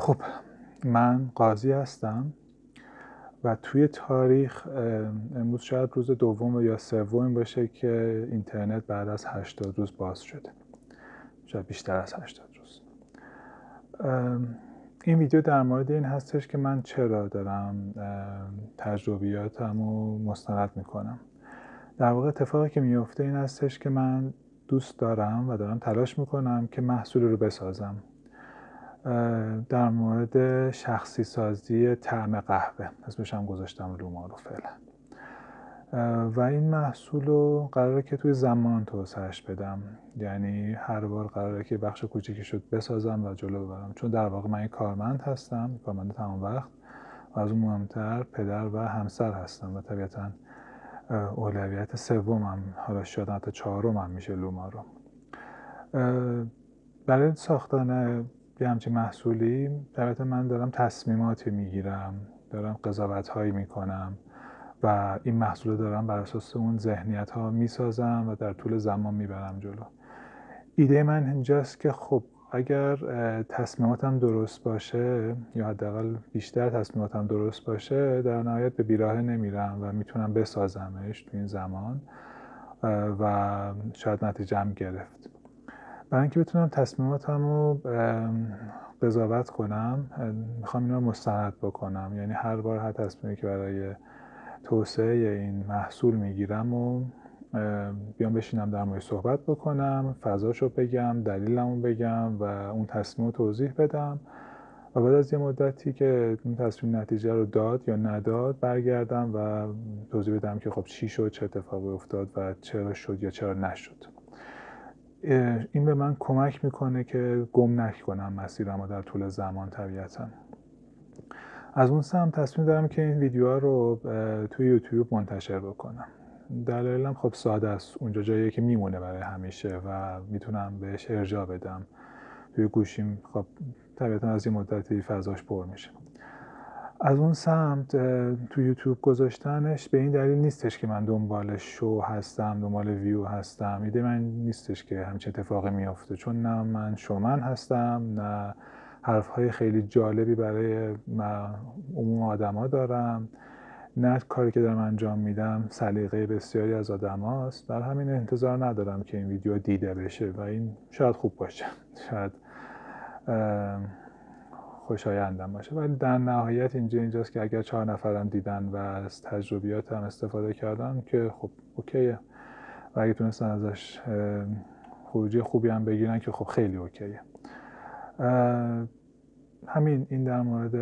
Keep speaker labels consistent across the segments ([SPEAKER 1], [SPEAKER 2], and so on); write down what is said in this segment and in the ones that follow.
[SPEAKER 1] خب من قاضی هستم و توی تاریخ امروز شاید روز دوم یا سوم باشه که اینترنت بعد از 80 روز باز شده، شاید بیشتر از 80 روز. این ویدیو در مورد این هستش که من چرا دارم تجربیاتمو مستند میکنم. در واقع اتفاقی که میفته این هستش که من دوست دارم و دارم تلاش میکنم که محصول رو بسازم. در مورد شخصی سازی طعم قهوه، اسمش هم گذاشتم لومارو فعلا، و این محصول رو قراره که توی زمان توسعهش بدم. یعنی هر بار قراره که بخش کوچیکی شد بسازم و جلو ببرم، چون در واقع من یک کارمند هستم، کارمند تمام وقت، و از اون مهمتر پدر و همسر هستم و طبیعتاً اولویت سومم، حالا شاید حتی چهارمم میشه لومارو. برای ساختن یه همچین محصولی طبیعتا من دارم تصمیماتی میگیرم، دارم قضاوت‌هایی میکنم و این محصول دارم بر اساس اون ذهنیت‌ها میسازم و در طول زمان میبرم جلو. ایده من اینجاست که خب اگر تصمیماتم درست باشه، یا حداقل بیشتر تصمیماتم درست باشه، در نهایت به بیراهه نمیرم و میتونم بسازمش تو این زمان و شاید نتیجه هم گرفت. برای اینکه بتونم تصمیماتم رو قضاوت کنم، میخوام اینا رو مستند بکنم. یعنی هر بار هر تصمیمی که برای توسعه این محصول میگیرم و بیام بشینم در موردش صحبت بکنم، فضاشو بگم، دلیلمو بگم و اون تصمیم رو توضیح بدم و بعد از یه مدتی که اون تصمیم نتیجه رو داد یا نداد برگردم و توضیح بدم که خب چی شد، چه اتفاقی افتاد و چرا شد یا چرا نشد. این به من کمک میکنه که گم نکنم مسیرمو در طول زمان. طبیعتاً از اون سمت تصمیم دارم که این ویدیوها رو توی یوتیوب منتشر بکنم. دلیلم خب ساده است، اونجا جاییه که میمونه برای همیشه و میتونم بهش ارجاع بدم. توی گوشیم خب طبیعتاً از این مدتی فضاش پر میشه. از اون سمت تو یوتیوب گذاشتنش به این دلیل نیستش که من دنبال شو هستم، دنبال ویو هستم. ایده من نیستش که همچین اتفاقی میافته، چون نه من شومن هستم، نه حرفهای خیلی جالبی برای عموم آدما دارم، نه کاری که دارم انجام میدم سلیقه بسیاری از آدماست. در همین انتظار ندارم که این ویدیو دیده بشه و این شاید خوب باشه، شاید خوشایندم باشه، ولی در نهایت اینجاست که اگر 4 نفرم دیدن و از تجربیاتم استفاده کردن که خب اوکیه، و اگه تونستن ازش خروجی خوبی هم بگیرن که خب خیلی اوکیه. همین این در مورد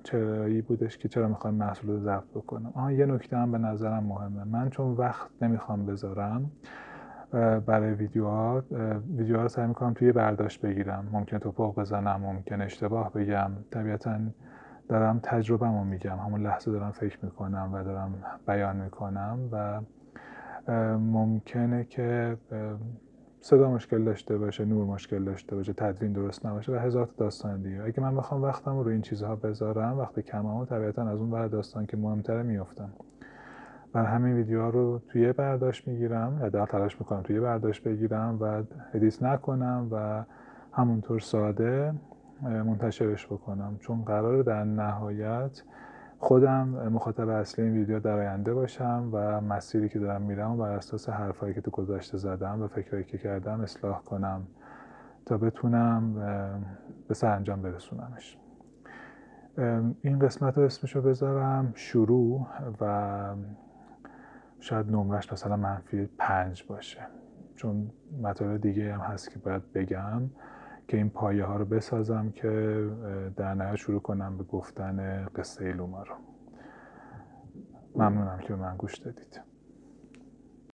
[SPEAKER 1] چرایی بودش که چرا میخوایم محصول رو ضبط بکنم. یه نکته هم به نظرم مهمه. من چون وقت نمیخوام بذارم برای ویدیوها رو سعی میکنم توی برداشت بگیرم. ممکنه توپق بزنم، ممکنه اشتباه بگم. طبیعتاً دارم تجربه‌مو میگم، همون لحظه دارم فکر میکنم و دارم بیان میکنم و ممکنه که صدا مشکل داشته باشه، نور مشکل داشته باشه، تدوین درست نباشه و هزار تا داستان دیگه. اگه من بخوام وقتم رو این چیزها بذارم، وقت کممو، طبیعتاً از اون ور داستان که مهمتره میافتم. من همین ویدیوها رو توی برداشت میگیرم یا در تلاش میکنم توی برداشت بگیرم و ادیت نکنم و همونطور ساده منتشرش بکنم، چون قراره در نهایت خودم مخاطب اصلی این ویدیو در آینده باشم و مسیری که دارم میرم و بر اساس حرفایی که تو گذشته زدم و فکرایی که کردم اصلاح کنم تا بتونم به سرانجام برسونمش. این قسمت رو اسمشو بذارم شروع و شاید نمرش مثلا -5 باشه، چون مطالب دیگه هم هست که باید بگم که این پایه ها رو بسازم که در نهایت شروع کنم به گفتن قصه لومارو. ممنونم که به من گوش دادید.